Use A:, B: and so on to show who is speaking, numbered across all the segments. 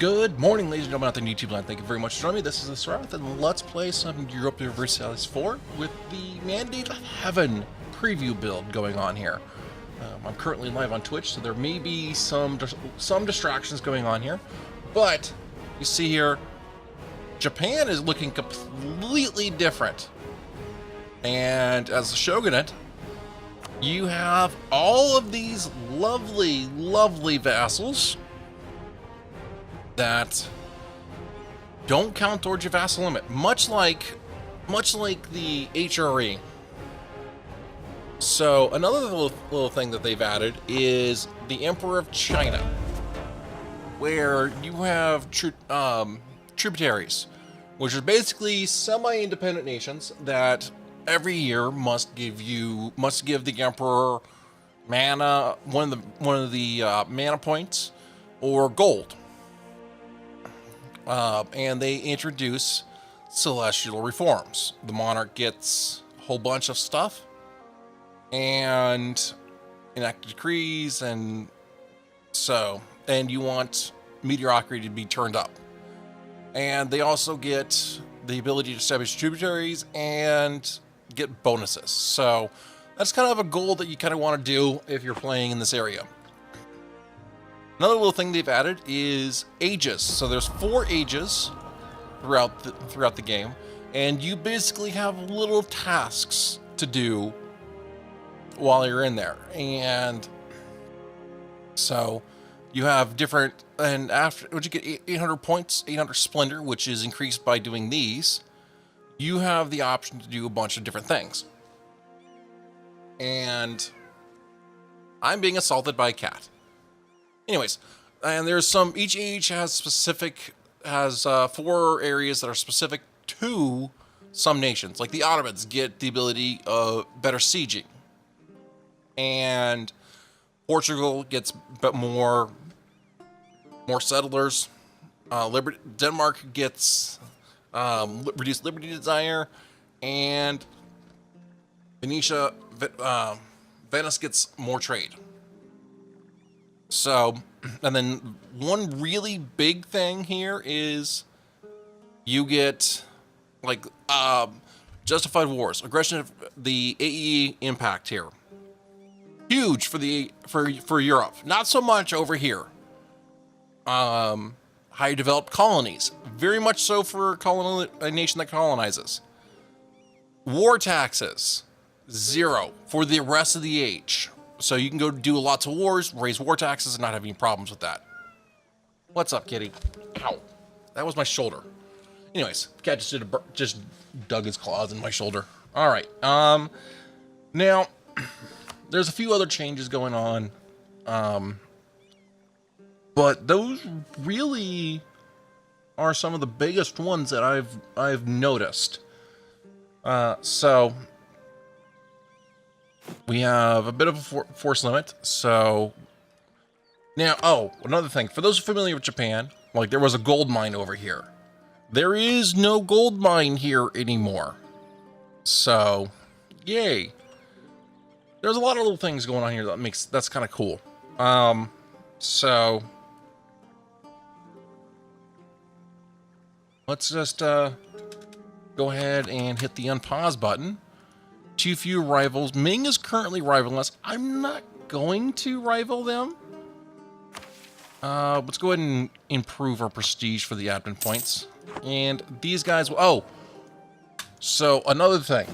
A: Good morning, ladies and gentlemen out there in YouTube land. Thank you very much for joining me. This is TheCiroth, and let's play some Europa Universalis 4 with the Mandate of Heaven preview build going on here. I'm currently live on Twitch, so there may be some distractions going on here. But, you see here, Japan is looking completely different. And as the Shogunate, you have all of these lovely, lovely vassals that don't count towards your vassal limit, much like the HRE. So another little thing that they've added is the Emperor of China, where you have tributaries, which are basically semi-independent nations that every year must give the Emperor mana, one of the mana points, or gold. And they introduce celestial reforms. The monarch gets a whole bunch of stuff and enact decrees, and you want mediocrity to be turned up. And they also get the ability to establish tributaries and get bonuses. So that's kind of a goal that you kind of want to do if you're playing in this area. Another little thing they've added is ages. So there's 4 ages throughout the game, and you basically have little tasks to do while you're in there. And so you have different, and after once you get 800 points, 800 splendor, which is increased by doing these, you have the option to do a bunch of different things. And I'm being assaulted by a cat. Anyways, and there's each age has 4 areas that are specific to some nations. Like the Ottomans get the ability of better sieging, and Portugal gets more settlers. Denmark gets reduced liberty desire, and Venice gets more trade. So, and then one really big thing here is you get like justified wars, aggression of the AE impact here. Huge for Europe. Not so much over here. High developed colonies, very much so for a nation that colonizes. War taxes, 0 for the rest of the age. So you can go do lots of wars, raise war taxes, and not have any problems with that. What's up, kitty? Ow. That was my shoulder. Anyways, cat just dug his claws in my shoulder. All right. Now, there's a few other changes going on. But those really are some of the biggest ones that I've noticed. So we have a bit of a force limit. So now, another thing, for those familiar with Japan, like there was a gold mine over here. There is no gold mine here anymore. So, yay. There's a lot of little things going on here that's kind of cool. So let's just go ahead and hit the unpause button. Too few rivals. Ming is currently rivaling us. I'm not going to rival them. Let's go ahead and improve our prestige for the admin points. And these guys so another thing.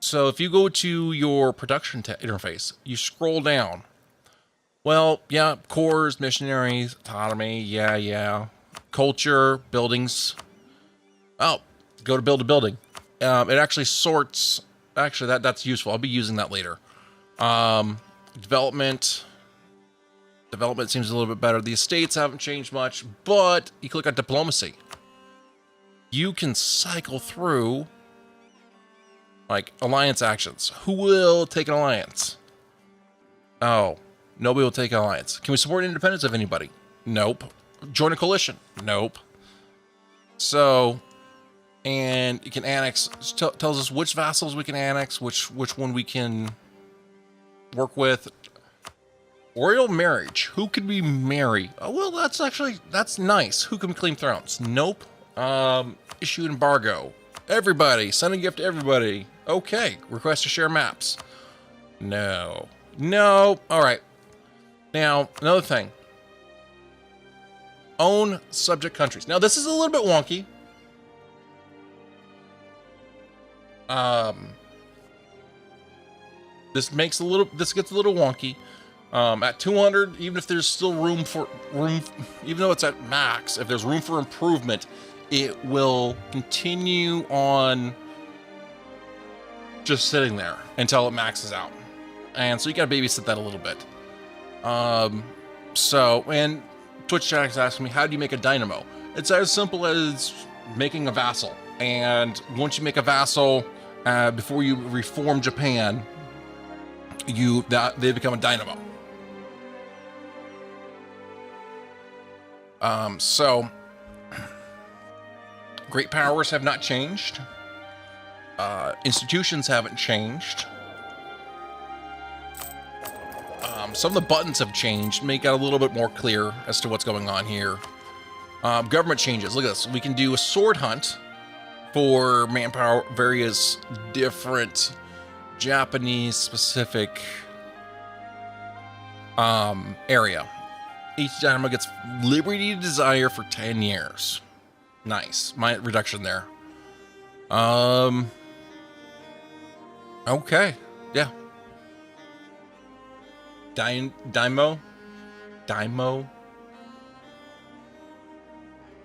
A: So if you go to your production interface, you scroll down. Well, yeah, cores, missionaries, autonomy, yeah. Culture, buildings. Go to build a building. It actually sorts. Actually, that's useful. I'll be using that later. Development seems a little bit better. The estates haven't changed much, but you click on diplomacy. You can cycle through like alliance actions. Who will take an alliance? Oh, nobody will take an alliance. Can we support independence of anybody? Nope. Join a coalition? Nope. So, and you can annex, tells us which vassals we can annex, which one we can work with. Royal marriage. Who could we marry? Oh, well, that's nice. Who can claim thrones? Nope. Issue embargo. Everybody. Send a gift to everybody. Okay. Request to share maps. No. No. All right. Now, another thing. Own subject countries. Now, this is a little bit wonky. This gets a little wonky. At 200, even if there's still room, even though it's at max, if there's room for improvement, it will continue on just sitting there until it maxes out. And so you gotta babysit that a little bit. And Twitch chat is asking me, how do you make a dynamo? It's as simple as making a vassal. And once you make a vassal, before you reform Japan, they become a dynamo. Great powers have not changed. Institutions haven't changed. Some of the buttons have changed, make it a little bit more clear as to what's going on here. Government changes. Look at this. We can do a sword hunt for manpower, various different Japanese specific area. Each dynamo gets liberty to desire for 10 years. Nice. My reduction there. Okay. Yeah. Daimo.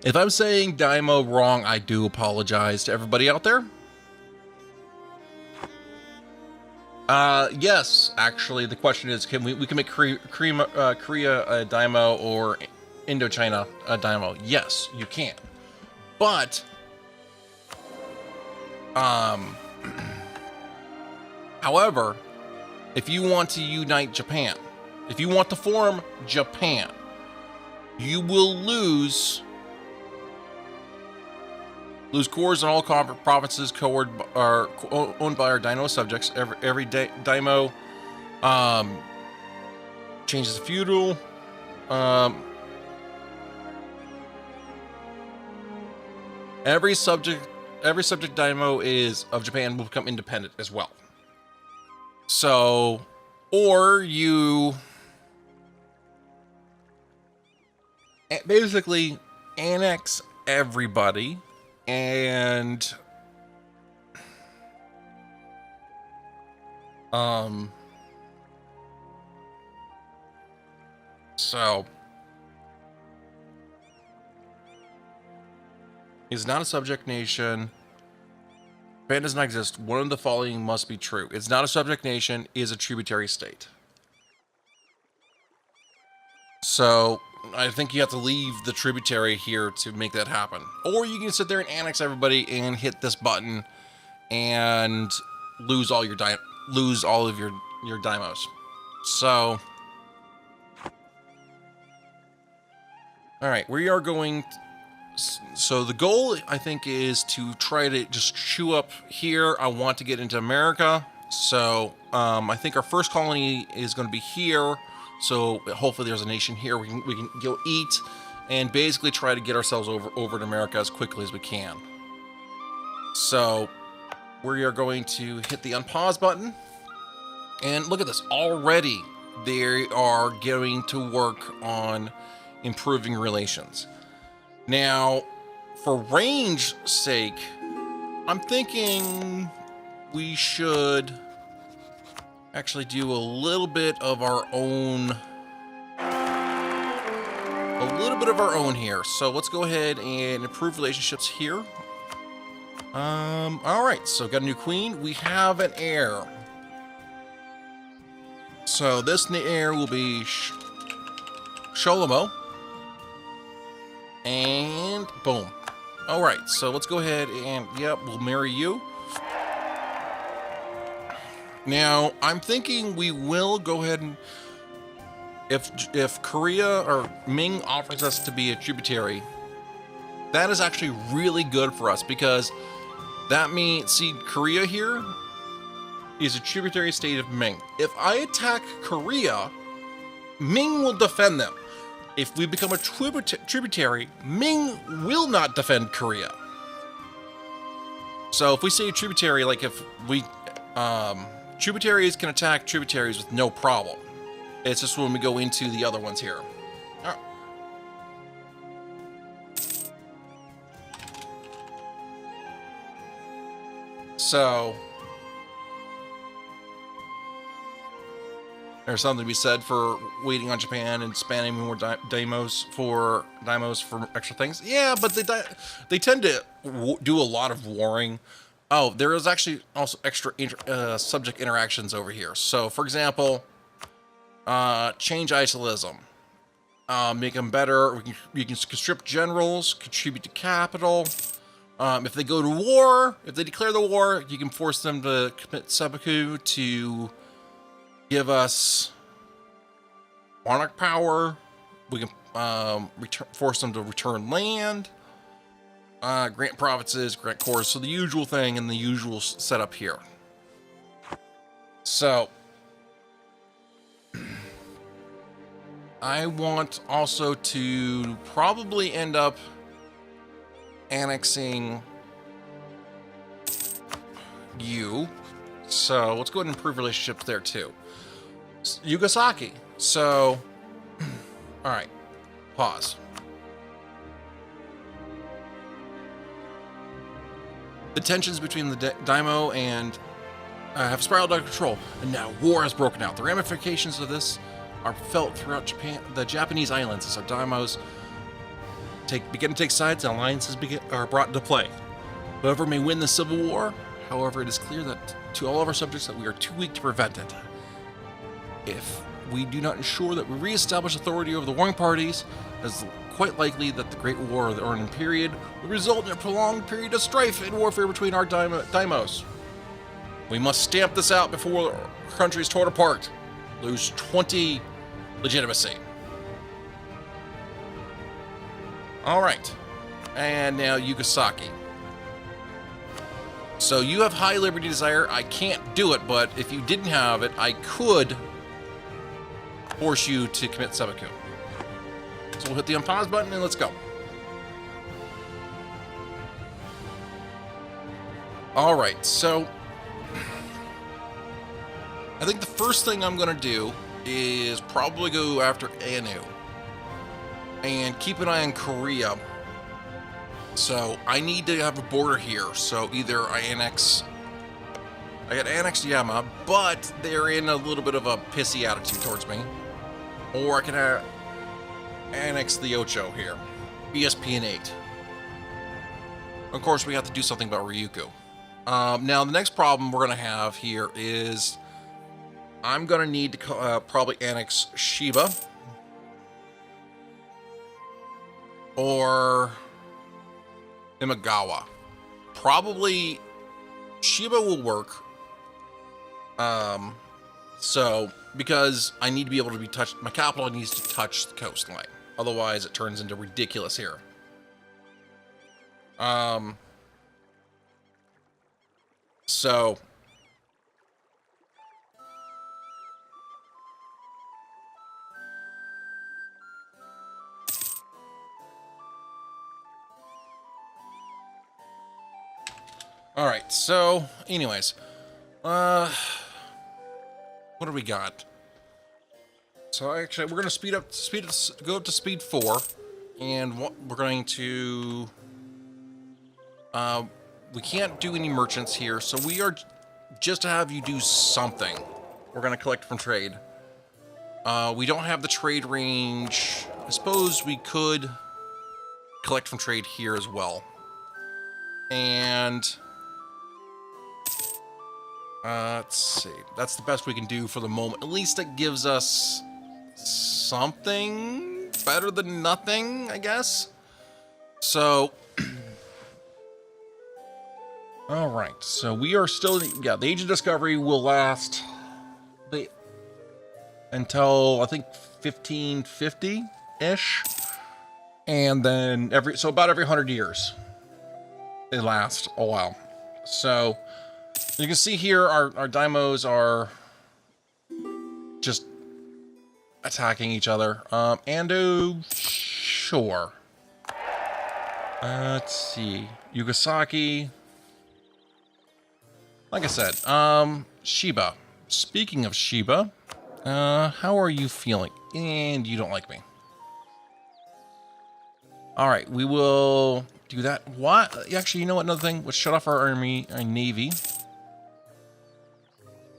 A: If I'm saying Daimo wrong, I do apologize to everybody out there. Yes, actually, the question is, we can make Korea a Daimo or Indochina a Daimo? Yes, you can. But, however, if you want to unite Japan, if you want to form Japan, you will lose cores in all provinces owned by our Daimo subjects. Every Daimo changes the feudal. Every subject Daimo of Japan will become independent as well. So, or you basically annex everybody and so is not a subject nation. Japan does not exist. One of the following must be true. It's not a subject nation, is a tributary state. So I think you have to leave the tributary here to make that happen. Or you can sit there and annex everybody and hit this button and lose all of your daimos. So all right, we are going so the goal, I think, is to try to just chew up here. I want to get into America. So I think our first colony is going to be here. So hopefully there's a nation here we can go eat and basically try to get ourselves over to America as quickly as we can. So we are going to hit the unpause button. And look at this. Already they are going to work on improving relations. Now, for range's sake, I'm thinking we should actually do a little bit of our own. Here. So let's go ahead and improve relationships here. All right, so got a new queen. We have an heir. So this heir will be Sholomo. And boom. All right, so let's go ahead and, yep, we'll marry you. Now, I'm thinking we will go ahead and, if Korea or Ming offers us to be a tributary, that is actually really good for us because that means, see, Korea here is a tributary state of Ming. If I attack Korea, Ming will defend them. If we become a tributary, Ming will not defend Korea. So if we say a tributary, like if we, tributaries can attack tributaries with no problem. It's just when we go into the other ones here. All right. So there's something to be said for waiting on Japan and spamming more daimos for extra things. Yeah, but they tend to do a lot of warring. Oh, there is actually also extra subject interactions over here. So, for example, change isolism, make them better. You can conscript generals, contribute to capital. If they go to war, if they declare the war, you can force them to commit seppuku to give us monarch power. We can force them to return land, grant provinces, grant cores. So the usual thing and the usual setup here. So I want also to probably end up annexing you. So let's go ahead and improve relationships there too. Yugasaki. So, all right, pause. The tensions between the daimyo and have spiraled out of control, and now war has broken out. The ramifications of this are felt throughout Japan, the Japanese islands, as our daimyos begin to take sides and alliances are brought into play. Whoever may win the civil war, however, it is clear that to all of our subjects that we are too weak to prevent it. If we do not ensure that we reestablish authority over the warring parties, it is quite likely that the Great War of the Urnin period will result in a prolonged period of strife and warfare between our daimyos. We must stamp this out before our country is torn apart. Lose 20 legitimacy. All right, and now Yugasaki. So you have high liberty desire. I can't do it, but if you didn't have it, I could force you to commit seppuku. So we'll hit the unpause button and let's go. All right, so I think the first thing I'm going to do is probably go after Anu and keep an eye on Korea. So I need to have a border here. So either I got annexed Yama, but they're in a little bit of a pissy attitude towards me. Or I can annex the Ocho here. ESP and 8. Of course, we have to do something about Ryukyu. Now, the next problem we're going to have here is I'm going to need to probably annex Shiba. Or Imagawa. Probably Shiba will work. So, because I need to be able to be touched, my capital needs to touch the coastline. Otherwise, it turns into ridiculous here. So all right, so anyways, what do we got? So actually, we're gonna go up to speed 4, and what we're going to, we can't do any merchants here, so we are just to have you do something. We're gonna collect from trade. We don't have the trade range. I suppose we could collect from trade here as well. And let's see. That's the best we can do for the moment. At least it gives us something better than nothing, I guess. So, all right. So we are still, yeah, the Age of Discovery will last until I think 1550-ish. And then about every 100 years, it lasts a while. So you can see here, our daimyos are just attacking each other. Ando, sure. Let's see. Yugasaki. Like I said, Shiba. Speaking of Shiba, how are you feeling? And you don't like me. Alright, we will do that. What? Actually, you know what? Another thing. Let's shut off our army, our navy.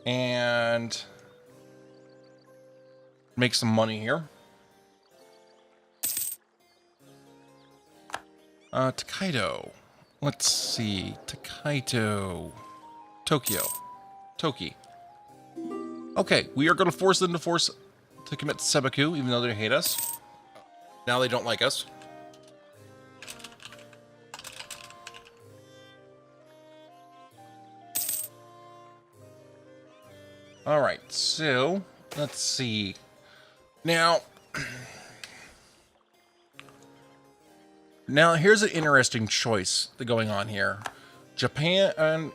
A: And make some money here. Tokaido. Let's see. Tokaido. Tokyo. Toki. Okay, we are going to force them to commit seppuku, even though they hate us. Now they don't like us. Alright, so let's see. Now, here's an interesting choice going on here. Japan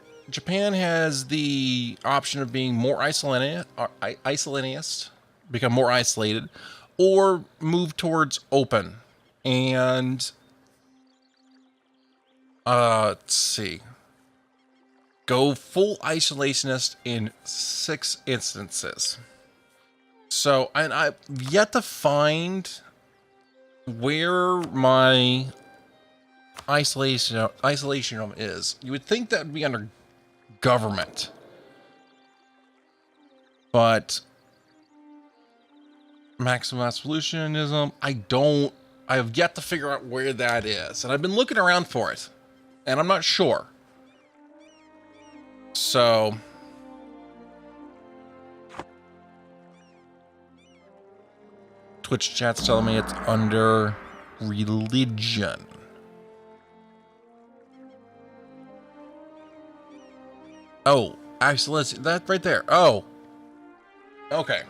A: has the option of being more isolationist, become more isolated, or move towards open. And let's see. Go full isolationist in 6 instances. So, and I've yet to find where my isolation is. You would think that would be under government, but maximum absolutionism, I have yet to figure out where that is, and I've been looking around for it, and I'm not sure. So Twitch chat's telling me it's under religion. Oh, actually, that right there. Oh, okay.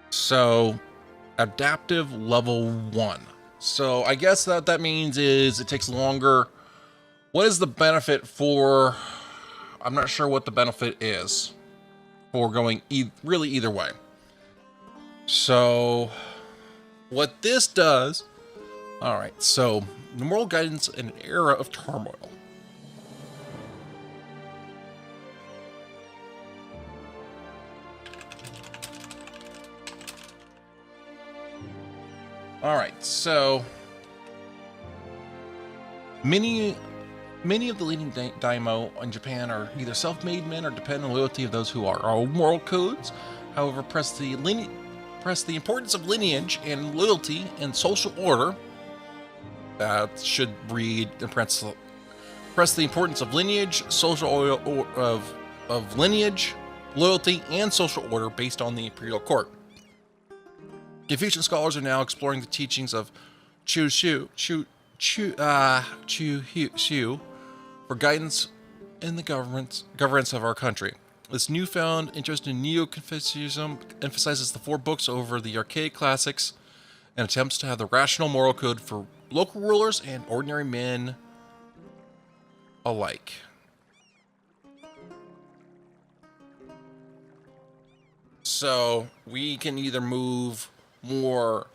A: So, adaptive level 1. So, I guess that means is it takes longer. What is the benefit for? I'm not sure what the benefit is for going really either way. So, what this does. All right. So, the moral guidance in an era of turmoil. All right, so many of the leading daimyo in Japan are either self-made men or depend on the loyalty of those who are our moral codes. However, press the importance of lineage and loyalty and social order. That should read and press the importance of lineage, of lineage, loyalty, and social order based on the imperial court. Confucian scholars are now exploring the teachings of Chu Xiu for guidance in the governance of our country. This newfound interest in Neo-Confucianism emphasizes the 4 books over the archaic classics and attempts to have the rational moral code for local rulers and ordinary men alike. So we can either move more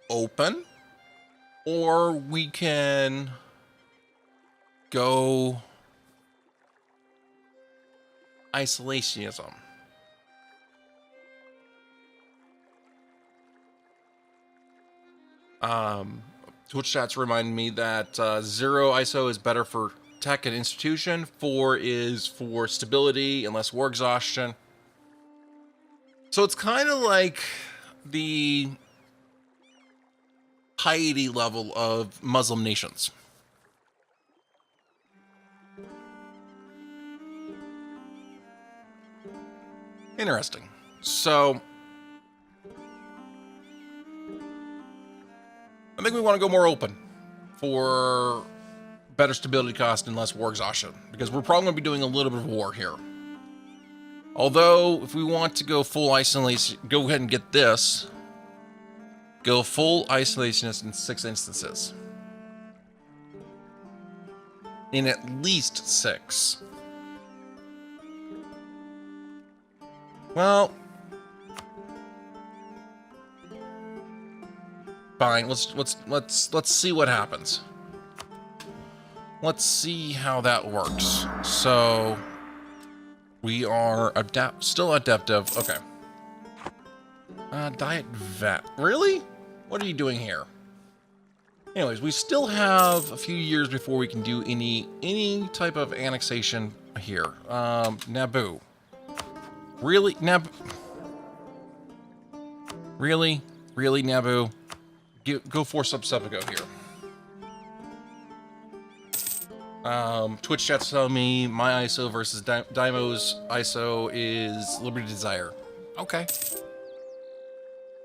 A: open, or we can go isolationism. Twitch chats remind me that 0 ISO is better for tech and institution, 4 is for stability and less war exhaustion. So it's kind of like the piety level of Muslim nations. Interesting. So I think we want to go more open for better stability cost and less war exhaustion, because we're probably going to be doing a little bit of war here. Although, if we want to go full isolation, go ahead and get this. Go full isolationist in 6 instances. In at least 6. Well, Fine. Let's see what happens. Let's see how that works. So we are still adaptive. Okay. Diet vet. Really? What are you doing here? Anyways, we still have a few years before we can do any type of annexation here. Naboo. Really? Really? Really, Naboo? Go force up Seppico here. Twitch chat's telling me my ISO versus Daimo's ISO is Liberty Desire. Okay.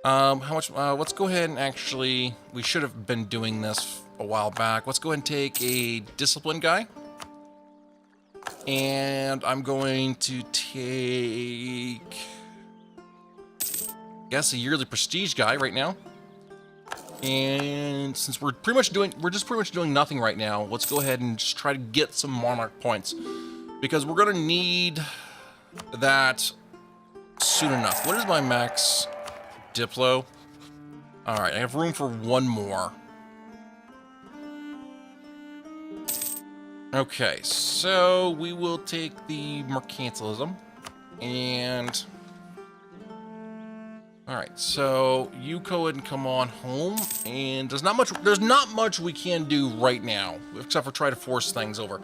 A: How much? Let's go ahead and actually, we should have been doing this a while back. Let's go ahead and take a discipline guy. And I'm going to take, I guess, a yearly prestige guy right now. And since we're just pretty much doing nothing right now, let's go ahead and just try to get some monarch points, because we're gonna need that soon enough. What is my max Diplo? All right, I have room for one more. Okay, so we will take the mercantilism and. All right, so you go ahead and come on home, and there's not much we can do right now, except for try to force things over.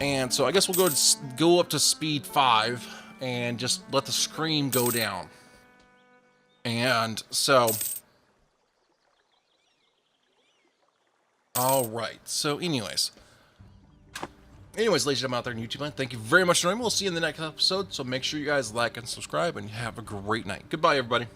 A: And so I guess we'll go up to speed 5 and just let the scream go down. And so, all right. So, anyways, ladies and gentlemen out there in YouTube land, thank you very much for joining. We'll see you in the next episode. So make sure you guys like and subscribe, and have a great night. Goodbye, everybody.